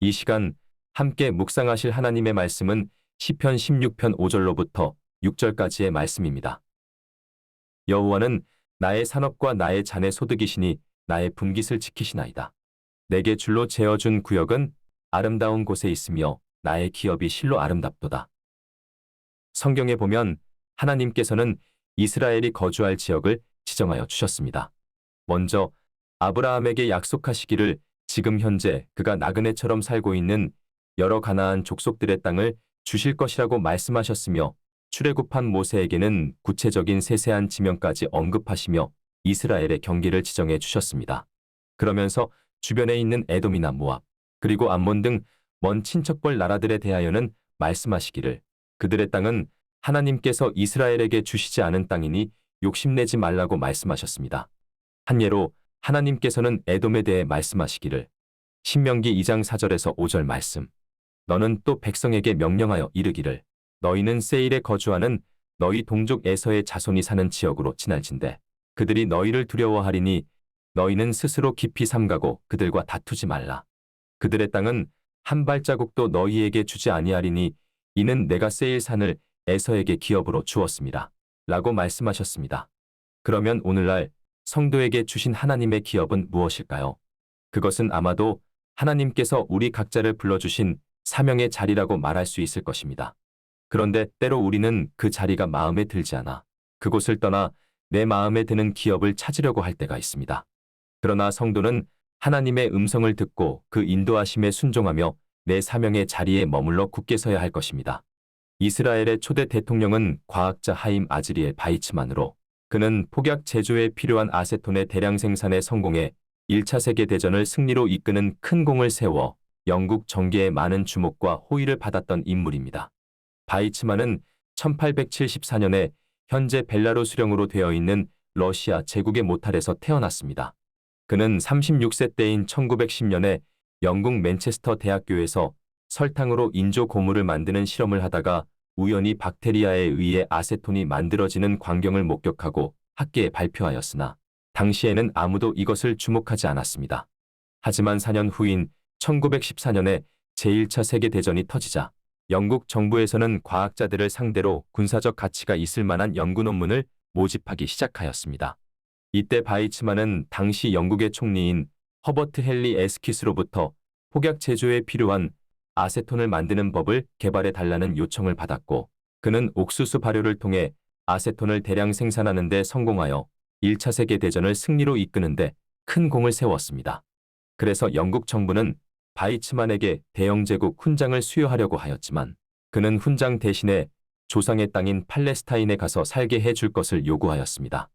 이 시간 함께 묵상하실 하나님의 말씀은 시편 16편 5절로부터 6절까지의 말씀입니다. 여호와는 나의 산업과 나의 잔의 소득이시니 나의 분깃을 지키시나이다. 내게 줄로 재어준 구역은 아름다운 곳에 있으며 나의 기업이 실로 아름답도다. 성경에 보면 하나님께서는 이스라엘이 거주할 지역을 지정하여 주셨습니다. 먼저 아브라함에게 약속하시기를 지금 현재 그가 나그네처럼 살고 있는 여러 가나안 족속들의 땅을 주실 것이라고 말씀하셨으며 출애굽한 모세에게는 구체적인 세세한 지명까지 언급하시며 이스라엘의 경계를 지정해 주셨습니다. 그러면서 주변에 있는 에돔이나 모압, 그리고 암몬 등 먼 친척벌 나라들에 대하여는 말씀하시기를 그들의 땅은 하나님께서 이스라엘에게 주시지 않은 땅이니 욕심내지 말라고 말씀하셨습니다. 한 예로 하나님께서는 에돔에 대해 말씀하시기를 신명기 2장 4절에서 5절 말씀 너는 또 백성에게 명령하여 이르기를 너희는 세일에 거주하는 너희 동족 에서의 자손이 사는 지역으로 지날진대 그들이 너희를 두려워하리니 너희는 스스로 깊이 삼가고 그들과 다투지 말라. 그들의 땅은 한 발자국도 너희에게 주지 아니하리니 이는 내가 세일 산을 에서에게 기업으로 주었습니다. 라고 말씀하셨습니다. 그러면 오늘날 성도에게 주신 하나님의 기업은 무엇일까요? 그것은 아마도 하나님께서 우리 각자를 불러주신 사명의 자리라고 말할 수 있을 것입니다. 그런데 때로 우리는 그 자리가 마음에 들지 않아 그곳을 떠나 내 마음에 드는 기업을 찾으려고 할 때가 있습니다. 그러나 성도는 하나님의 음성을 듣고 그 인도하심에 순종하며 내 사명의 자리에 머물러 굳게 서야 할 것입니다. 이스라엘의 초대 대통령은 과학자 하임 아즈리엘 바이츠만으로 그는 폭약 제조에 필요한 아세톤의 대량 생산에 성공해 1차 세계대전을 승리로 이끄는 큰 공을 세워 영국 정계의 많은 주목과 호의를 받았던 인물입니다. 바이츠만은 1874년에 현재 벨라루스령으로 되어 있는 러시아 제국의 모탈에서 태어났습니다. 그는 36세 때인 1910년에 영국 맨체스터 대학교에서 설탕으로 인조 고무를 만드는 실험을 하다가 우연히 박테리아에 의해 아세톤이 만들어지는 광경을 목격하고 학계에 발표하였으나 당시에는 아무도 이것을 주목하지 않았습니다. 하지만 4년 후인 1914년에 제1차 세계대전이 터지자 영국 정부에서는 과학자들을 상대로 군사적 가치가 있을 만한 연구 논문을 모집하기 시작하였습니다. 이때 바이츠만은 당시 영국의 총리인 허버트 헨리 에스키스로부터 폭약 제조에 필요한 아세톤을 만드는 법을 개발해 달라는 요청을 받았고 그는 옥수수 발효를 통해 아세톤을 대량 생산하는 데 성공하여 1차 세계대전을 승리로 이끄는 데 큰 공을 세웠습니다. 그래서 영국 정부는 바이츠만에게 대영 제국 훈장을 수여하려고 하였지만 그는 훈장 대신에 조상의 땅인 팔레스타인에 가서 살게 해줄 것을 요구하였습니다.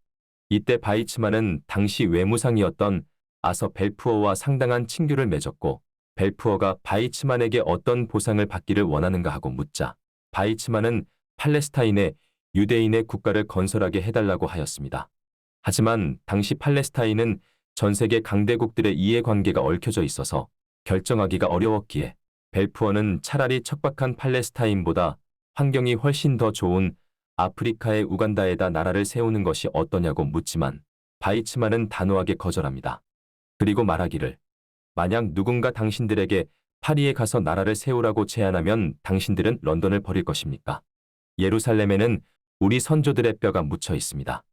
이때 바이츠만은 당시 외무상이었던 아서 벨푸어와 상당한 친교를 맺었고 벨푸어가 바이츠만에게 어떤 보상을 받기를 원하는가 하고 묻자 바이츠만은 팔레스타인에 유대인의 국가를 건설하게 해달라고 하였습니다. 하지만 당시 팔레스타인은 전 세계 강대국들의 이해관계가 얽혀져 있어서 결정하기가 어려웠기에 벨푸어는 차라리 척박한 팔레스타인보다 환경이 훨씬 더 좋은 아프리카의 우간다에다 나라를 세우는 것이 어떠냐고 묻지만 바이츠만은 단호하게 거절합니다. 그리고 말하기를 만약 누군가 당신들에게 파리에 가서 나라를 세우라고 제안하면 당신들은 런던을 버릴 것입니까? 예루살렘에는 우리 선조들의 뼈가 묻혀 있습니다.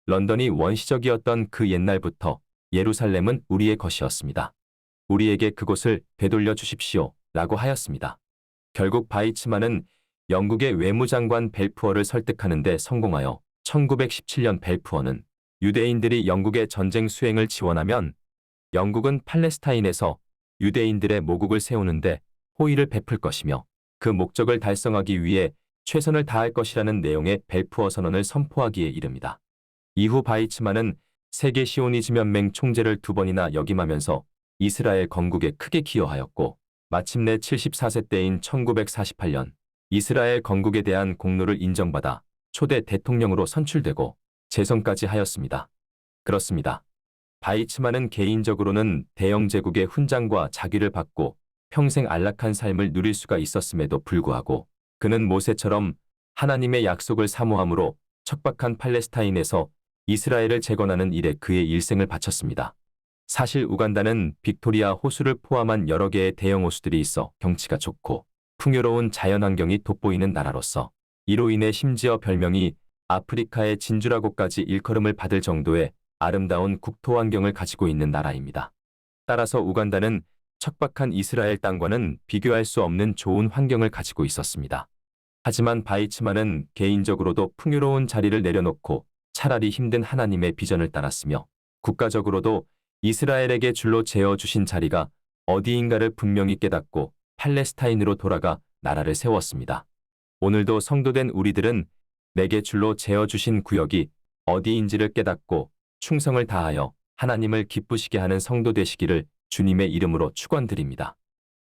런던이 원시적이었던 그 옛날부터 예루살렘은 우리의 것이었습니다. 우리에게 그곳을 되돌려 주십시오. 라고 하였습니다. 결국 바이츠만은 영국의 외무장관 벨푸어를 설득하는 데 성공하여 1917년 벨푸어는 유대인들이 영국의 전쟁 수행을 지원하면 영국은 팔레스타인에서 유대인들의 모국을 세우는데 호의를 베풀 것이며 그 목적을 달성하기 위해 최선을 다할 것이라는 내용의 벨푸어 선언을 선포하기에 이릅니다. 이후 바이츠만은 세계 시오니즘 연맹 총재를 2번이나 역임하면서 이스라엘 건국에 크게 기여하였고 마침내 74세 때인 1948년 이스라엘 건국에 대한 공로를 인정받아 초대 대통령으로 선출되고 재선까지 하였습니다. 그렇습니다. 바이츠만은 개인적으로는 대영 제국의 훈장과 자귀를 받고 평생 안락한 삶을 누릴 수가 있었음에도 불구하고 그는 모세처럼 하나님의 약속을 사모함으로 척박한 팔레스타인에서 이스라엘을 재건하는 일에 그의 일생을 바쳤습니다. 사실 우간다는 빅토리아 호수를 포함한 여러 개의 대형 호수들이 있어 경치가 좋고 풍요로운 자연환경이 돋보이는 나라로서 이로 인해 심지어 별명이 아프리카의 진주라고까지 일컬음을 받을 정도의 아름다운 국토 환경을 가지고 있는 나라입니다. 따라서 우간다는 척박한 이스라엘 땅과는 비교할 수 없는 좋은 환경을 가지고 있었습니다. 하지만 바이츠만은 개인적으로도 풍요로운 자리를 내려놓고 차라리 힘든 하나님의 비전을 따랐으며 국가적으로도 이스라엘에게 줄로 재어주신 자리가 어디인가를 분명히 깨닫고 팔레스타인으로 돌아가 나라를 세웠습니다. 오늘도 성도된 우리들은 내게 줄로 재어주신 구역이 어디인지를 깨닫고 충성을 다하여 하나님을 기쁘시게 하는 성도 되시기를 주님의 이름으로 축원드립니다.